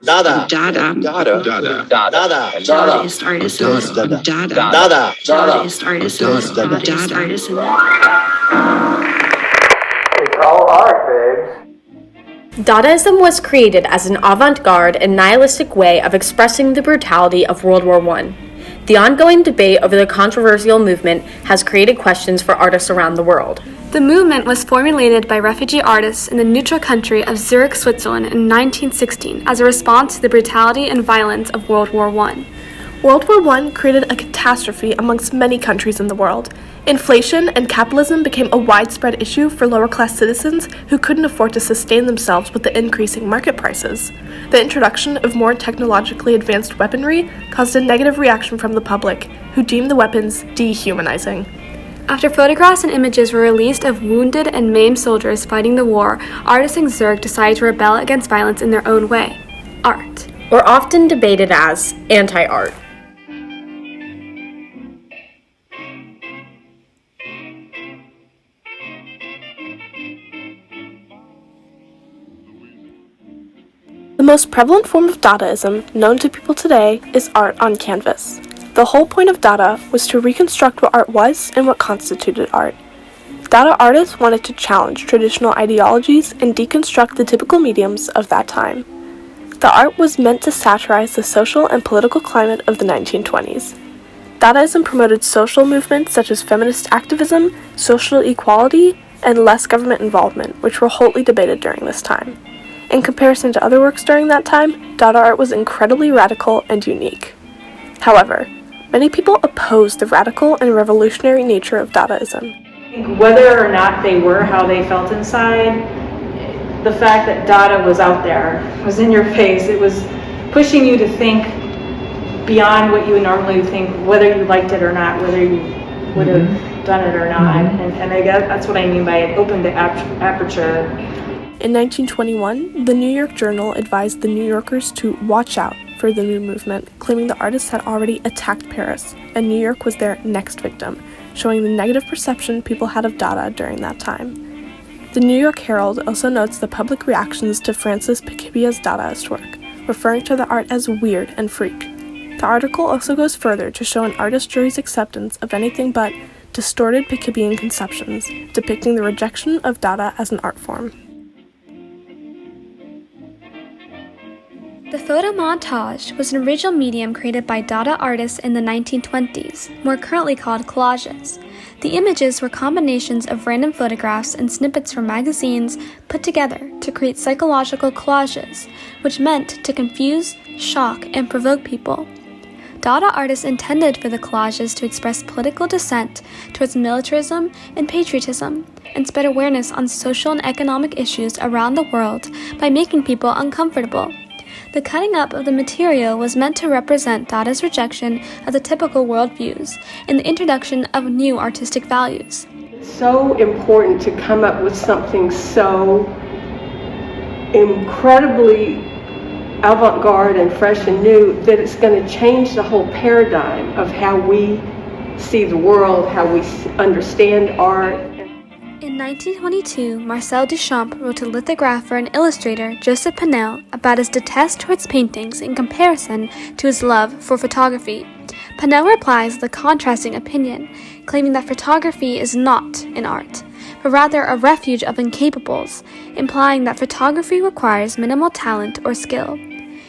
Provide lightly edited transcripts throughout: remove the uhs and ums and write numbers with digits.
Dada. Dada. Dada. Dada. Dada. Dadaist artisans. Dada. Dada. Dada. Dadaist artisans. Dada. Dadaist artisans. It's all art, babes. Dadaism was created as an avant-garde and nihilistic way of expressing the brutality of World War I. The ongoing debate over the controversial movement has created questions for artists around the world. The movement was formulated by refugee artists in the neutral country of Zurich, Switzerland in 1916 as a response to the brutality and violence of World War I. World War I created a catastrophe amongst many countries in the world. Inflation and capitalism became a widespread issue for lower-class citizens who couldn't afford to sustain themselves with the increasing market prices. The introduction of more technologically advanced weaponry caused a negative reaction from the public, who deemed the weapons dehumanizing. After photographs and images were released of wounded and maimed soldiers fighting the war, artists in Zurich decided to rebel against violence in their own way: art. Or often debated as anti-art. The most prevalent form of Dadaism known to people today is art on canvas. The whole point of Dada was to reconstruct what art was and what constituted art. Dada artists wanted to challenge traditional ideologies and deconstruct the typical mediums of that time. The art was meant to satirize the social and political climate of the 1920s. Dadaism promoted social movements such as feminist activism, social equality, and less government involvement, which were hotly debated during this time. In comparison to other works during that time, Dada art was incredibly radical and unique. However, many people opposed the radical and revolutionary nature of Dadaism. Whether or not they were how they felt inside, the fact that Dada was out there, was in your face, it was pushing you to think beyond what you would normally think, whether you liked it or not, whether you would have done it or not. And I guess that's what I mean by it opened the aperture. In 1921, the New York Journal advised the New Yorkers to watch out for the new movement, claiming the artists had already attacked Paris, and New York was their next victim, showing the negative perception people had of Dada during that time. The New York Herald also notes the public reactions to Francis Picabie's Dadaist work, referring to the art as weird and freak. The article also goes further to show an artist jury's acceptance of anything but distorted Picabiean conceptions, depicting the rejection of Dada as an art form. The photo montage was an original medium created by Dada artists in the 1920s, more currently called collages. The images were combinations of random photographs and snippets from magazines put together to create psychological collages, which meant to confuse, shock, and provoke people. Dada artists intended for the collages to express political dissent towards militarism and patriotism, and spread awareness on social and economic issues around the world by making people uncomfortable. The cutting up of the material was meant to represent Dada's rejection of the typical worldviews and the introduction of new artistic values. It's so important to come up with something so incredibly avant-garde and fresh and new that it's going to change the whole paradigm of how we see the world, how we understand art. In 1922, Marcel Duchamp wrote to lithographer and illustrator Joseph Panel about his detest towards paintings in comparison to his love for photography. Panel replies with a contrasting opinion, claiming that photography is not an art, but rather a refuge of incapables, implying that photography requires minimal talent or skill.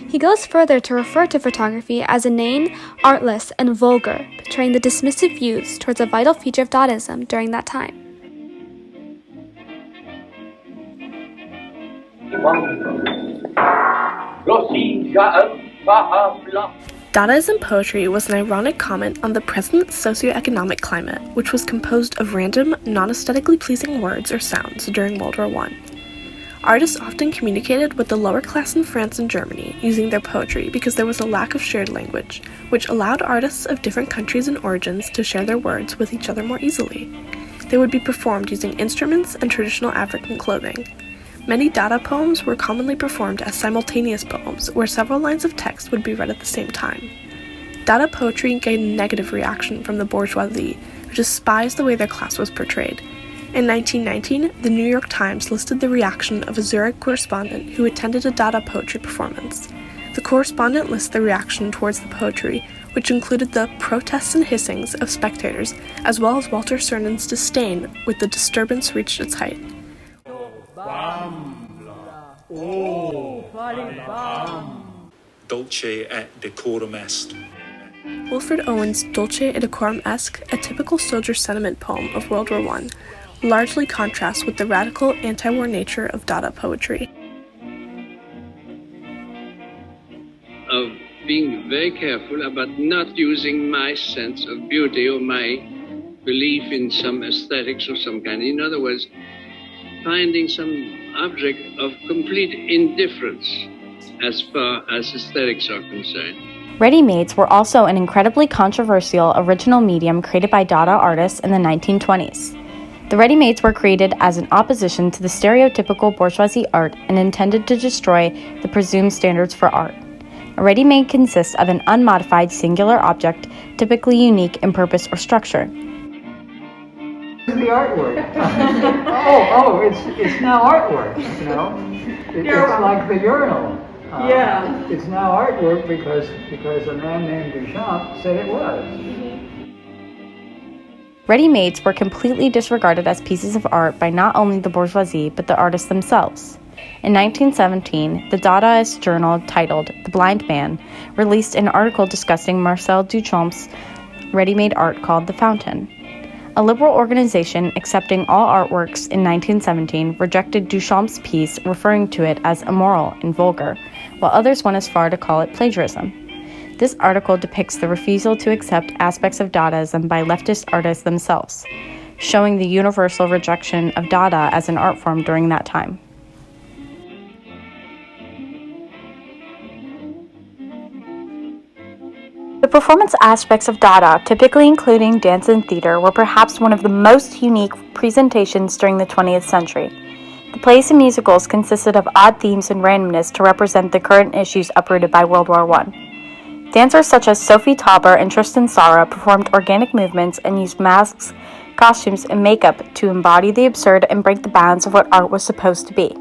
He goes further to refer to photography as inane, artless, and vulgar, portraying the dismissive views towards a vital feature of Dadaism during that time. Dadaism poetry was an ironic comment on the present socioeconomic climate, which was composed of random, non-aesthetically pleasing words or sounds during World War I. Artists often communicated with the lower class in France and Germany using their poetry because there was a lack of shared language, which allowed artists of different countries and origins to share their words with each other more easily. They would be performed using instruments and traditional African clothing. Many Dada poems were commonly performed as simultaneous poems, where several lines of text would be read at the same time. Dada poetry gained negative reaction from the bourgeoisie, who despised the way their class was portrayed. In 1919, the New York Times listed the reaction of a Zurich correspondent who attended a Dada poetry performance. The correspondent lists the reaction towards the poetry, which included the protests and hissings of spectators, as well as Walter Cernun's disdain with the disturbance reached its height. Dulce et decorum est. Wilfred Owen's Dulce et decorum est, a typical soldier sentiment poem of World War I, largely contrasts with the radical anti-war nature of Dada poetry. Of being very careful about not using my sense of beauty or my belief in some aesthetics of some kind. In other words, finding some object of complete indifference as far as aesthetics are concerned. Ready-mades were also an incredibly controversial original medium created by Dada artists in the 1920s. The ready-mades were created as an opposition to the stereotypical bourgeoisie art and intended to destroy the presumed standards for art. A ready-made consists of an unmodified singular object, typically unique in purpose or structure. The artwork. It's now artwork, you know? It's like the urinal. It's now artwork because a man named Duchamp said it was. Ready-mades were completely disregarded as pieces of art by not only the bourgeoisie, but the artists themselves. In 1917, the Dadaist journal titled The Blind Man released an article discussing Marcel Duchamp's ready-made art called The Fountain. A liberal organization accepting all artworks in 1917 rejected Duchamp's piece, referring to it as immoral and vulgar, while others went as far to call it plagiarism. This article depicts the refusal to accept aspects of Dadaism by leftist artists themselves, showing the universal rejection of Dada as an art form during that time. The performance aspects of Dada, typically including dance and theater, were perhaps one of the most unique presentations during the 20th century. The plays and musicals consisted of odd themes and randomness to represent the current issues uprooted by World War I. Dancers such as Sophie Tauber and Tristan Tzara performed organic movements and used masks, costumes, and makeup to embody the absurd and break the bounds of what art was supposed to be.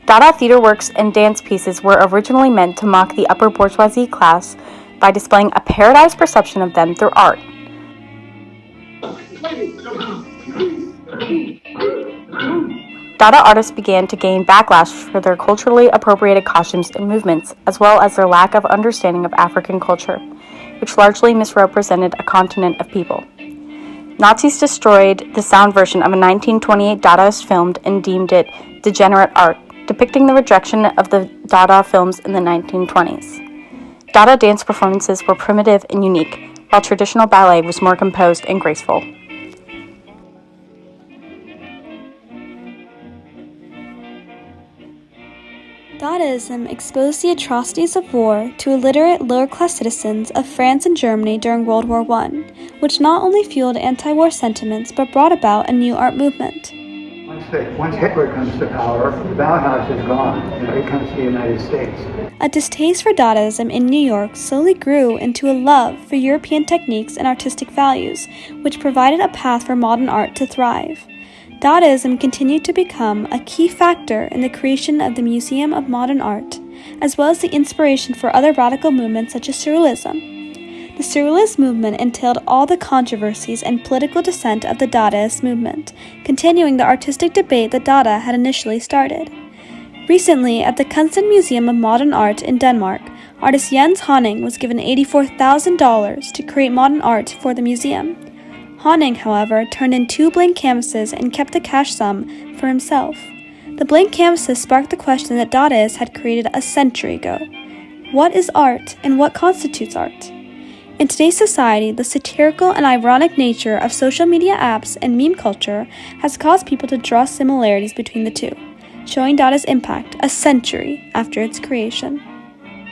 Dada theater works and dance pieces were originally meant to mock the upper bourgeoisie class by displaying a parodized perception of them through art. Dada artists began to gain backlash for their culturally appropriated costumes and movements, as well as their lack of understanding of African culture, which largely misrepresented a continent of people. Nazis destroyed the sound version of a 1928 Dadaist film and deemed it degenerate art, depicting the rejection of the Dada films in the 1920s. Dada dance performances were primitive and unique, while traditional ballet was more composed and graceful. Dadaism exposed the atrocities of war to illiterate lower-class citizens of France and Germany during World War I, which not only fueled anti-war sentiments but brought about a new art movement. Once Hitler comes to power, the Bauhaus is gone, and it comes to the United States. A distaste for Dadaism in New York slowly grew into a love for European techniques and artistic values, which provided a path for modern art to thrive. Dadaism continued to become a key factor in the creation of the Museum of Modern Art, as well as the inspiration for other radical movements such as Surrealism. The Surrealist movement entailed all the controversies and political dissent of the Dadaist movement, continuing the artistic debate that Dada had initially started. Recently, at the Kunsten Museum of Modern Art in Denmark, artist Jens Honning was given $84,000 to create modern art for the museum. Honning, however, turned in 2 blank canvases and kept the cash sum for himself. The blank canvases sparked the question that Dadaists had created a century ago. What is art, and what constitutes art? In today's society, the satirical and ironic nature of social media apps and meme culture has caused people to draw similarities between the two, showing Dada's impact a century after its creation.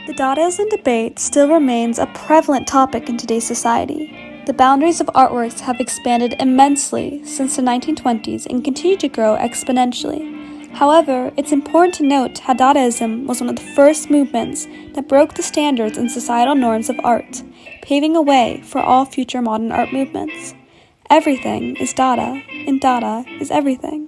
The Dadaism debate still remains a prevalent topic in today's society. The boundaries of artworks have expanded immensely since the 1920s and continue to grow exponentially. However, it's important to note how Dadaism was one of the first movements that broke the standards and societal norms of art, paving a way for all future modern art movements. Everything is Dada, and Dada is everything.